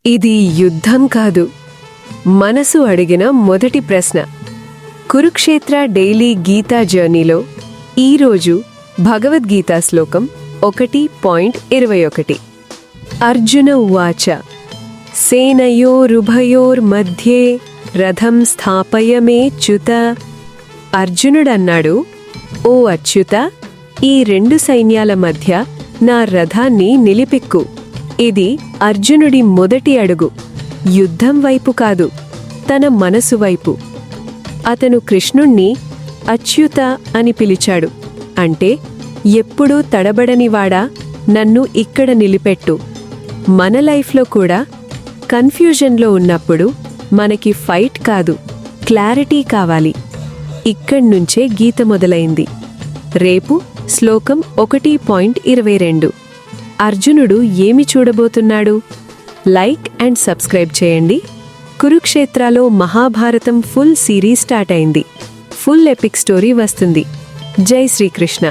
ఇది యుద్ధం కాదు, మనసు అడిగిన మొదటి ప్రశ్న. కురుక్షేత్ర డైలీ గీతా జర్నీలో ఈరోజు భగవద్గీతా శ్లోకం 1.21. అర్జున ఉవాచ సేనయోరుభయోర్మధ్యే రథం స్థాపయమేచ్యుత. అర్జునుడన్నాడు, ఓ అచ్యుత, ఈ రెండు సైన్యాల మధ్య నా రథాన్ని నిలిపెక్కు. ఇది అర్జునుడి మొదటి అడుగు, యుద్ధం వైపు కాదు, తన మనసు వైపు. అతను కృష్ణుణ్ణి అచ్యుత అని పిలిచాడు. అంటే ఎప్పుడూ తడబడనివాడా, నన్ను ఇక్కడ నిలిపెట్టు. మన లైఫ్లో కూడా కన్ఫ్యూజన్లో ఉన్నప్పుడు మనకి ఫైట్ కాదు, క్లారిటీ కావాలి. ఇక్కడ్నుంచే గీత మొదలైంది. రేపు శ్లోకం 1.22. అర్జునుడు ఏమి చూడబోతున్నాడు? లైక్ అండ్ సబ్స్క్రైబ్ చేయండి. కురుక్షేత్రలో మహాభారతం ఫుల్ సిరీస్ స్టార్ట్ అయింది. ఫుల్ ఎపిక్ స్టోరీ వస్తుంది. జై శ్రీకృష్ణ.